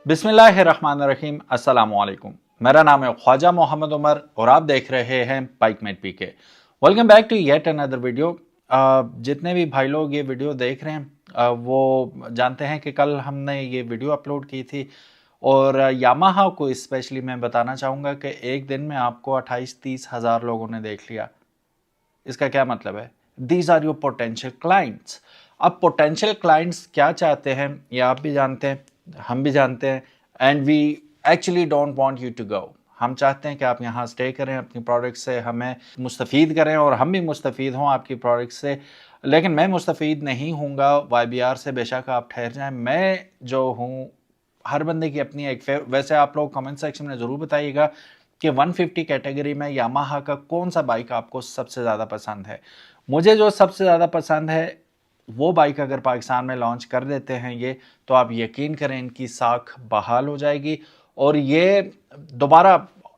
बिस्मिल्लाहिर्रहमानिर्रहीम, अस्सलामुअलैकुम। मेरा नाम है ख्वाजा मोहम्मद उमर और आप देख रहे हैं Bikemate PK. Welcome back to yet another video. जितने भी भाई लोग ये वीडियो देख रहे हैं वो जानते हैं कि कल हमने ये वीडियो अपलोड की थी और यामाहा को स्पेशली मैं बताना चाहूँगा कि एक दिन में आपको 28-30 हज़ार लोगों ने देख लिया। इसका क्या मतलब है? These are your potential clients. अब पोटेंशियल क्लाइंट्स क्या चाहते हैं ये आप भी जानते हैं, हम भी जानते हैं, and we actually don't want you to go. हम चाहते हैं कि आप यहाँ स्टे करें, अपनी प्रोडक्ट से हमें मुस्तफ़ीद करें और हम भी मुस्तफ़ीद हों आपकी प्रोडक्ट से। लेकिन मैं मुस्तफ़ीद नहीं हूँगा YBR से, बेशक आप ठहर जाएं। मैं जो हूँ, हर बंदे की अपनी एक वैसे आप लोग कमेंट सेक्शन में ज़रूर बताइएगा कि 150 कैटेगरी में यामाहा का कौन सा बाइक आपको सबसे ज़्यादा पसंद है। मुझे जो सबसे ज़्यादा पसंद है वो बाइक अगर पाकिस्तान में लॉन्च कर देते हैं ये, तो आप यकीन करें इनकी साख बहाल हो जाएगी और ये दोबारा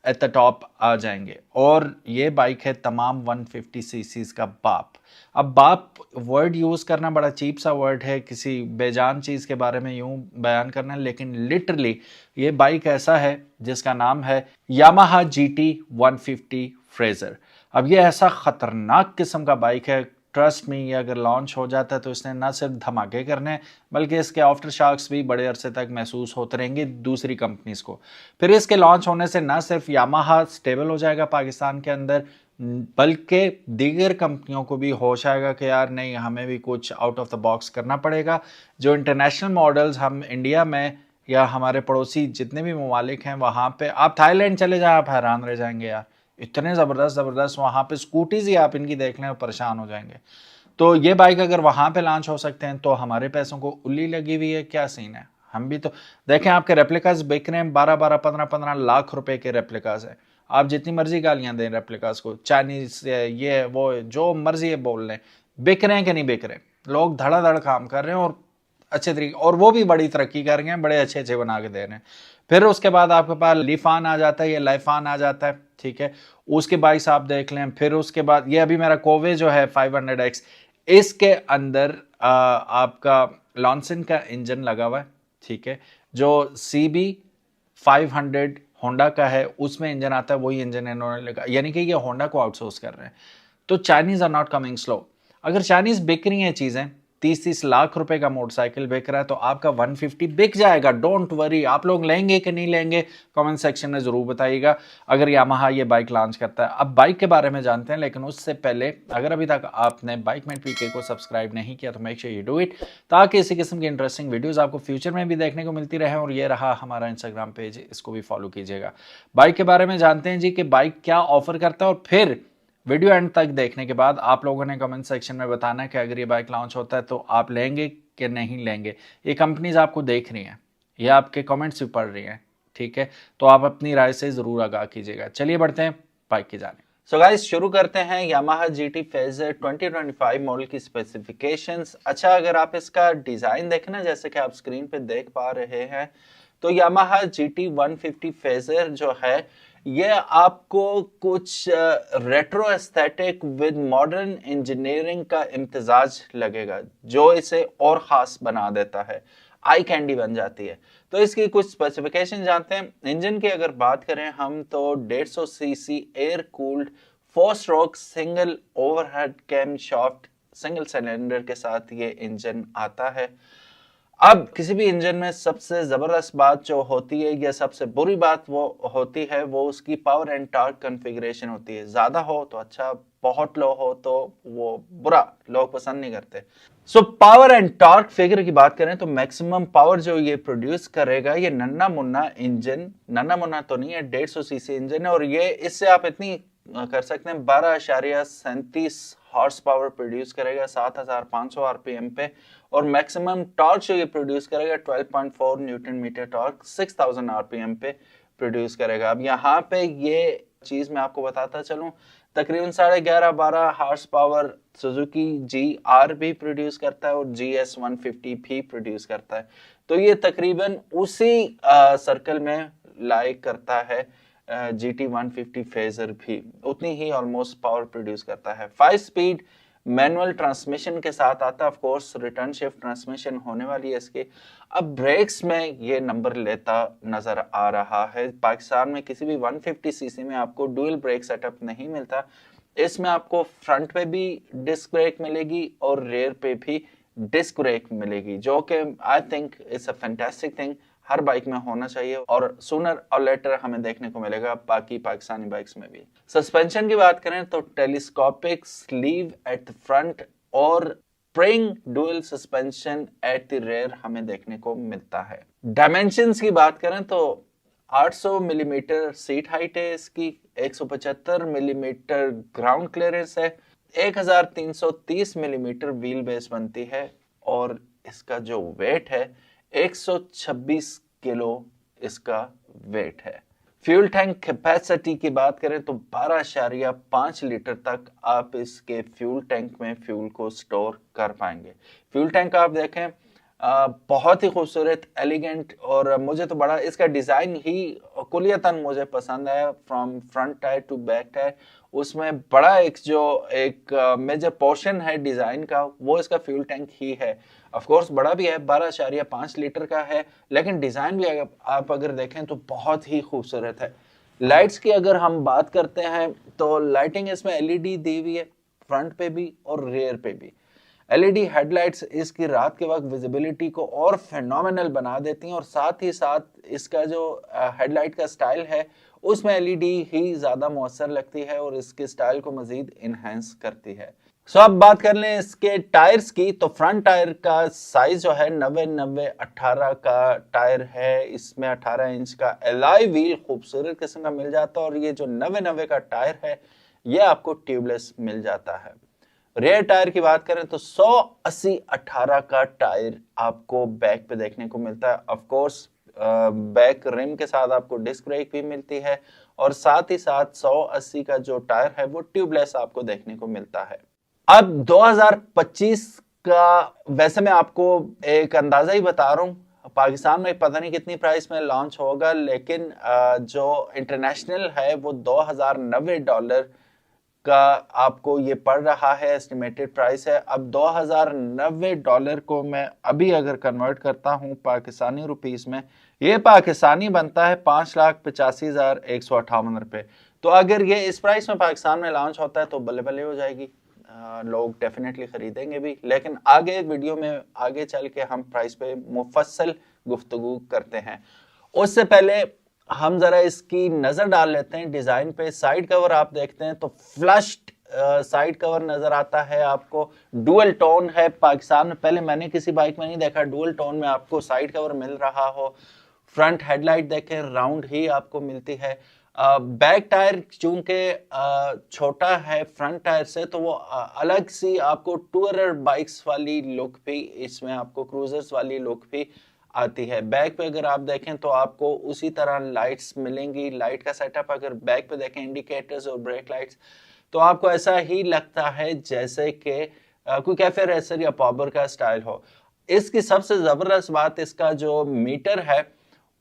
एट द टॉप आ जाएंगे। और ये बाइक है तमाम 150 सीसीज का बाप। अब बाप वर्ड यूज़ करना बड़ा चीप सा वर्ड है, किसी बेजान चीज़ के बारे में यूं बयान करना, लेकिन लिटरली ये बाइक ऐसा है जिसका नाम है यामाहा GT 150 फ्रेजर। अब ये ऐसा ख़तरनाक किस्म का बाइक है, ट्रस्ट मी, ये अगर लॉन्च हो जाता है तो इसने ना सिर्फ धमाके करने बल्कि इसके आफ्टर शॉक्स भी बड़े अरसे तक महसूस होते रहेंगे दूसरी कंपनीज को। फिर इसके लॉन्च होने से ना सिर्फ यामाहा स्टेबल हो जाएगा पाकिस्तान के अंदर, बल्कि दीगर कंपनियों को भी होश आएगा कि यार नहीं, हमें भी कुछ आउट ऑफ द बॉक्स करना पड़ेगा। जो इंटरनेशनल मॉडल्स हम इंडिया में या हमारे पड़ोसी जितने भी ममालिक हैं वहाँ पे, आप थाईलैंड चले जाएं, आप हैरान रह जाएंगे यार, इतने ज़बरदस्त वहाँ पे स्कूटीज ही आप इनकी देख लें और परेशान हो जाएंगे। तो ये बाइक अगर वहाँ पे लॉन्च हो सकते हैं तो हमारे पैसों को उल्ली लगी हुई है, क्या सीन है? हम भी तो देखें, आपके रेप्लिकास बिक रहे हैं 12-12, 15-15 लाख रुपए के रेप्लिकास है। आप जितनी मर्जी गालियां दें रेप्लिकास को, चाइनीज ये वो जो मर्जी है बोल लें, बिक रहे हैं कि नहीं बिक रहे? लोग धड़ाधड़ काम कर रहे हैं और अच्छे तरीके, और वो भी बड़ी तरक्की कर रहे हैं, बड़े अच्छे अच्छे बना के दे रहे हैं। फिर उसके बाद आपके पास लीफान आ जाता है, ये लाइफान आ जाता है, ठीक है, उसके बाइक्स आप देख लें। फिर उसके बाद ये अभी मेरा कोवे जो है 500X, इसके अंदर आपका लॉन्सन का इंजन लगा हुआ है, ठीक है, जो CB 500 होंडा का है उसमें इंजन आता है, वही इंजन इन्होंने लगा, यानी कि ये होंडा को आउटसोर्स कर रहे हैं। तो Chinese are not coming slow. अगर चाइनीज बिक रही हैं चीजें, 30-30 लाख रुपए का मोटरसाइकिल बिक रहा है, तो आपका 150 बिक जाएगा, डोंट वरी। आप लोग लेंगे कि नहीं लेंगे कमेंट सेक्शन में जरूर बताइएगा अगर यामाहा ये बाइक लॉन्च करता है। अब बाइक के बारे में जानते हैं, लेकिन उससे पहले अगर अभी तक आपने बाइकमेट पीके को सब्सक्राइब नहीं किया तो make sure you do it, ताकि इसी किस्म की इंटरेस्टिंग वीडियोस आपको फ्यूचर में भी देखने को मिलती रहे। और ये रहा हमारा इंस्टाग्राम पेज, इसको भी फॉलो कीजिएगा। बाइक के बारे में जानते हैं जी कि बाइक क्या ऑफर करता है, और फिर वीडियो एंड तक देखने के बाद आप लोगों ने कमेंट सेक्शन में बताना है कि अगर ये बाइक लॉन्च होता है तो आप लेंगे कि नहीं लेंगे। ये कंपनीज आपको देख रही हैं, ये आपके कमेंट्स भी पढ़ रही हैं, ठीक है, तो आप अपनी राय से जरूर आगाह कीजिएगा। चलिए बढ़ते हैं बाइक की जाने। सो गाइस, शुरू करते हैं यामाहा GT फेजर 2025 मॉडल की स्पेसिफिकेशंस। अच्छा, अगर आप इसका डिजाइन देखें ना, जैसे कि आप स्क्रीन पे देख पा रहे हैं, तो यामाहा GT 150 फेजर जो है ये आपको कुछ retro aesthetic with modern engineering का इम्तिजाज लगेगा, जो इसे और ख़ास बना देता है, आई कैंडी बन जाती है। तो इसकी कुछ स्पेसिफिकेशन जानते हैं। इंजन की अगर बात करें हम, तो 150 CC air cooled 4 stroke single overhead camshaft single cylinder के साथ ये इंजन आता है। अब किसी भी इंजन में सबसे जबरदस्त बात जो होती है या सबसे बुरी बात वो होती है, वो उसकी पावर एंड टॉर्क कॉन्फ़िगरेशन होती है। ज्यादा हो तो अच्छा, बहुत लो हो तो वो बुरा, लोग पसंद नहीं करते। So power and torque figure की बात करें तो मैक्सिमम पावर जो ये प्रोड्यूस करेगा, ये नन्ना मुन्ना इंजन, नन्ना मुन्ना तो नहीं है, 150 सीसी इंजन है, और ये इससे आप इतनी कर सकते हैं 12.37 हॉर्स पावर प्रोड्यूस करेगा 7500 RPM पे, और मैक्सिमम टॉर्क जो ये प्रोड्यूस करेगा 12.4 न्यूटन मीटर टॉर्क 6000 RPM पे प्रोड्यूस करेगा। अब यहाँ पे ये चीज मैं आपको बताता चलूं, तकरीबन 11.5-12 हॉर्स पावर सुजुकी GR भी प्रोड्यूस करता है और GS 150 भी प्रोड्यूस करता है। तो ये तकरीबन उसी सर्कल में लाइक करता है GT 150 फेजर भी, उतनी ही ऑलमोस्ट पावर प्रोड्यूस करता है। 5 स्पीड मैनुअल ट्रांसमिशन के साथ आता है। Of course return shift transmission होने वाली है इसकी। अब ब्रेक्स में ये नंबर लेता नजर आ रहा है। पाकिस्तान में किसी भी 150 सीसी में आपको डुअल ब्रेक सेटअप नहीं मिलता। इसमें आपको फ्रंट पे भी डिस्क ब्रेक मिलेगी और रेयर पे भी डिस्क ब्रेक मिलेगी, जो कि I think it's a fantastic thing, her bike में होना चाहिए और सूनर और लेटर हमें देखने को मिलेगा बाकी पाकिस्तानी बाइक्स में भी। सस्पेंशन की बात करें तो telescopic sleeve at the front और spring dual suspension at the rear हमें देखने को मिलता है। डायमेंशंस की बात करें तो 800 मिलीमीटर सीट हाइट है इसकी, 175 मिलीमीटर ग्राउंड क्लियरेंस है, 1330 मिलीमीटर व्हील बेस बनती है और इसका जो वेट है 126 किलो इसका वेट है। फ्यूल टैंक कैपेसिटी की बात करें तो 12.5 लीटर तक आप इसके फ्यूल टैंक में फ्यूल को स्टोर कर पाएंगे। फ्यूल टैंक आप देखें बहुत ही खूबसूरत, एलिगेंट, और मुझे तो बड़ा इसका डिजाइन ही कुलियतन मुझे पसंद आया। From front tier two back tyre उसमें बड़ा एक मेजर पोर्शन है डिजाइन का, वो इसका फ्यूल टैंक ही है। ऑफ कोर्स बड़ा भी है, 12.5 लीटर का है, लेकिन डिजाइन भी आप अगर देखें तो बहुत ही खूबसूरत है। लाइट्स की अगर हम बात करते हैं तो लाइटिंग इसमें एलईडी दी हुई है, फ्रंट पे भी और रेयर पे भी। एलईडी हेडलाइट्स इसकी रात के वक्त विजिबिलिटी को और फेनोमेनल बना देती हैं और साथ ही साथ इसका जो हेडलाइट का स्टाइल है उसमें एलईडी ही ज्यादा मौसर लगती है और इसके स्टाइल को मजीद इनहेंस करती है। सो अब बात कर लें इसके टायर्स की, तो फ्रंट टायर का साइज जो है 90-90-18 का टायर है। इसमें 18 इंच का एलॉय व्हील खूबसूरत किस्म का मिल जाता है और ये जो 90-90 का टायर है ये आपको ट्यूबलेस मिल जाता है। रेयर टायर की बात करें तो 180-18 का टायर आपको बैक पे देखने को मिलता है। ऑफ कोर्स बैक रिम के साथ आपको डिस्क ब्रेक भी मिलती है और साथ ही साथ 180 का जो टायर है वो ट्यूबलेस आपको देखने को मिलता है। अब 2025 का वैसे मैं आपको एक अंदाजा ही बता रहा हूँ, पाकिस्तान में पता नहीं कितनी प्राइस में लॉन्च होगा, लेकिन जो इंटरनेशनल है वो $2090 का आपको ये पड़ रहा है, एस्टिमेटेड प्राइस है। अब $2090 को मैं अभी अगर कन्वर्ट करता हूं पाकिस्तानी रुपीस में, ये पाकिस्तानी बनता है 5,85,158 रुपए। तो अगर ये इस प्राइस में पाकिस्तान में लॉन्च होता है तो बल्ले बल्ले हो जाएगी, लोग डेफिनेटली खरीदेंगे भी। लेकिन आगे वीडियो में आगे चल के हम प्राइस पे मुफस्सल गुफ्तगू करते हैं। उससे पहले हम जरा इसकी नजर डाल लेते हैं डिजाइन पे। साइड कवर आप देखते हैं तो फ्लश्ड साइड कवर नजर आता है आपको, डुअल टोन है। पाकिस्तान में पहले मैंने किसी बाइक में नहीं देखा डुअल टोन में आपको साइड कवर मिल रहा हो। फ्रंट हेडलाइट देखें राउंड ही आपको मिलती है। बैक टायर चूंकि छोटा है फ्रंट टायर से तो वो अलग सी आपको टूरर बाइक्स वाली लुक भी इसमें, आपको क्रूजर्स वाली लुक भी आती है। बैक पे अगर आप देखें तो आपको उसी तरह लाइट्स मिलेंगी। लाइट का सेटअप अगर बैक पे देखें, इंडिकेटर्स और ब्रेक लाइट्स, तो आपको ऐसा ही लगता है जैसे कि कोई कैफे रेसर या पॉबर का स्टाइल हो। इसकी सबसे जबरदस्त बात इसका जो मीटर है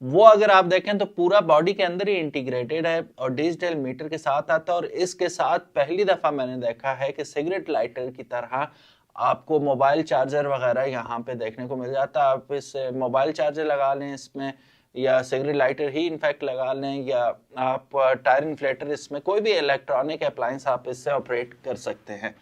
वो अगर आप देखें तो पूरा बॉडी के अंदर ही इंटीग्रेटेड है और डिजिटल मीटर के साथ आता है। और इसके साथ पहली दफा मैंने देखा है कि सिगरेट लाइटर की तरह आपको मोबाइल चार्जर वगैरह यहाँ पे देखने को मिल जाता है। आप इस मोबाइल चार्जर लगा लें इसमें, या सिगरेट लाइटर ही इनफैक्ट लगा लें, या आप टायर इन्फ्लेटर, इसमें कोई भी इलेक्ट्रॉनिक अप्लायंस आप इससे ऑपरेट कर सकते हैं।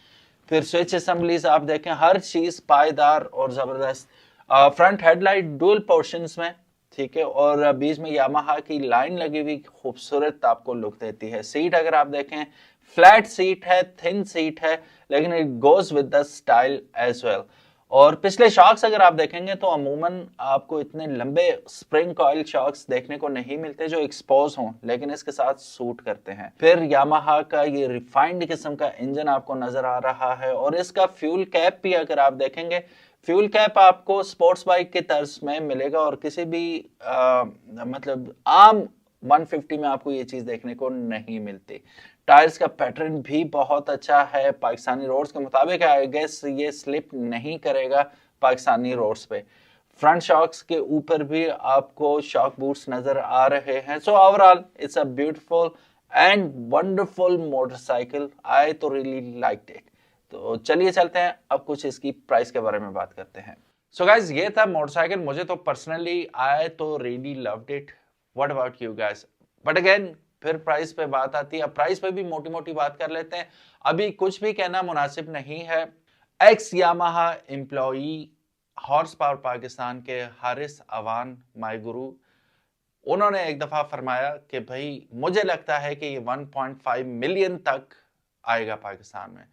फिर स्विच असेंबलीज आप देखें, हर चीज पायदार और जबरदस्त। फ्रंट हेडलाइट डुअल पोर्शंस में, ठीक है, और बीच में यामाहा की लाइन लगी हुई खूबसूरत आपको लुक देती है। सीट अगर आप देखें फ्लैट सीट है, थिन सीट है, लेकिन it goes with the style as well. और पिछले शॉक्स अगर आप देखेंगे तो अमूमन आपको इतने लंबे स्प्रिंग कॉइल शॉक्स देखने को नहीं मिलते जो एक्सपोज हों, लेकिन इसके साथ सूट करते हैं। फिर यामाहा का ये रिफाइंड किस्म का इंजन आपको नजर आ रहा है और इसका फ्यूल कैप भी अगर आप देखेंगे, फ्यूल कैप आपको स्पोर्ट्स बाइक के तर्ज में मिलेगा और किसी भी मतलब आम 150 में आपको ये चीज देखने को नहीं मिलती। टायर्स का पैटर्न भी बहुत अच्छा है, पाकिस्तानी रोड्स के मुताबिक आई गेस ये स्लिप नहीं करेगा पाकिस्तानी रोड्स पे। फ्रंट शॉक्स के ऊपर भी आपको शॉक बूट्स नजर आ रहे हैं। So overall it's a beautiful and wonderful motorcycle. I तो रियली लाइक्ड इट। तो चलिए चलते हैं, अब कुछ इसकी प्राइस के बारे में बात करते हैं। सो गाइज, ये था मोटरसाइकिल। मुझे तो पर्सनली आई तो really loved it. What about you guys? But again फिर प्राइस पे बात आती है। अब प्राइस पे भी मोटी मोटी बात कर लेते हैं, अभी कुछ भी कहना मुनासिब नहीं है। X Yamaha employee, horse power Pakistan के हारिस अवान माय गुरु, उन्होंने एक दफा फरमाया कि भाई मुझे लगता है कि ये 1.5 मिलियन तक आएगा पाकिस्तान में,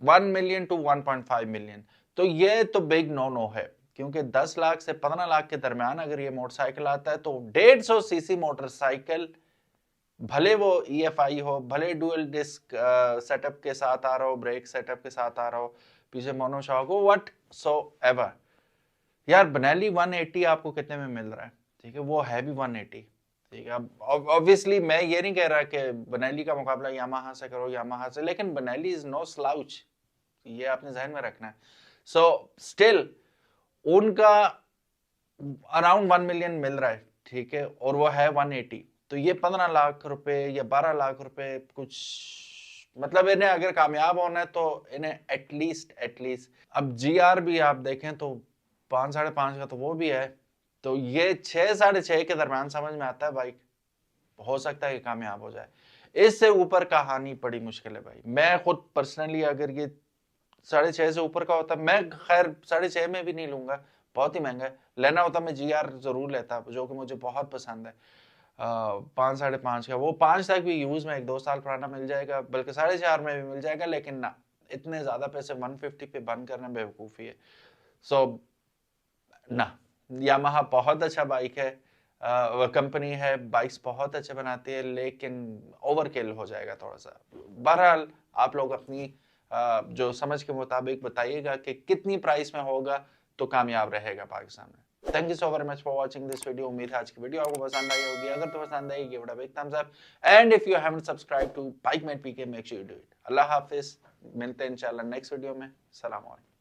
1 मिलियन टू 1.5 मिलियन। तो ये तो बिग नो नो है, क्योंकि 10 लाख से 15 लाख के दरमियान अगर ये मोटरसाइकिल आता है तो 150 सीसी मोटरसाइकिल, भले वो EFI हो, भले डुअल डिस्क सेटअप के साथ आ रहा हो, ब्रेक सेटअप के साथ आ रहा हो, पीछे मोनोशॉक हो, व्हाट सो एवर। यार बेनेली 180 आपको कितने में मिल रहा है? ठीक है, वो है भी 180। ठीक है, अब ऑब्वियसली मैं ये नहीं कह रहा कि बेनेली का मुकाबला यामाहा से करो, यामाहा से, लेकिन बेनेली इज नो स्लाउच, ये आपने ध्यान में रखना है। सो स्टिल उनका अराउंड 1 मिलियन मिल रहा है, ठीक है, और वो है 180। तो ये 15 लाख रुपए या 12 लाख रुपए कुछ, मतलब इन्हें अगर कामयाब होना है तो इन्हें एटलीस्ट अब GR भी आप देखें तो 5 साढ़े 5 का तो वो भी है, तो ये 6 साढ़े 6 के दरमियान समझ में आता है बाइक, हो सकता है कि कामयाब हो जाए। इससे ऊपर कहानी बड़ी मुश्किल है भाई। मैं खुद पर्सनली अगर ये 6.5 से ऊपर का होता, मैं खैर 6.5 में भी नहीं लूंगा, बहुत ही महंगा है। लेना होता मैं GR जरूर लेता, जो कि मुझे बहुत पसंद है। 5 साढ़े 5 का, वो 5 तक भी यूज में 1-2 साल पुराना मिल जाएगा, बल्कि 4.5 में भी मिल जाएगा, लेकिन ना, इतने ज्यादा पैसे 150 पे बंद करना बेवकूफी है। सो ना, यामाहा बहुत अच्छा बाइक है, कंपनी है, बाइक्स बहुत अच्छे बनाती है, लेकिन ओवरकिल हो जाएगा थोड़ा सा। बहरहाल आप लोग अपनी जो समझ के मुताबिक बताइएगा कि कितनी प्राइस में होगा तो कामयाब रहेगा पाकिस्तान में। Thank you so very much for watching this video. उम्मीद है आज की वीडियो आपको पसंद आई होगी। अगर तो पसंद आई, give it a big thumbs up, and if you haven't subscribe to Bikemate PK, make sure you do it. अल्लाह हाफिज, मिलते हैं इंशाल्लाह नेक्स्ट वीडियो में। सलाम अलैकुम।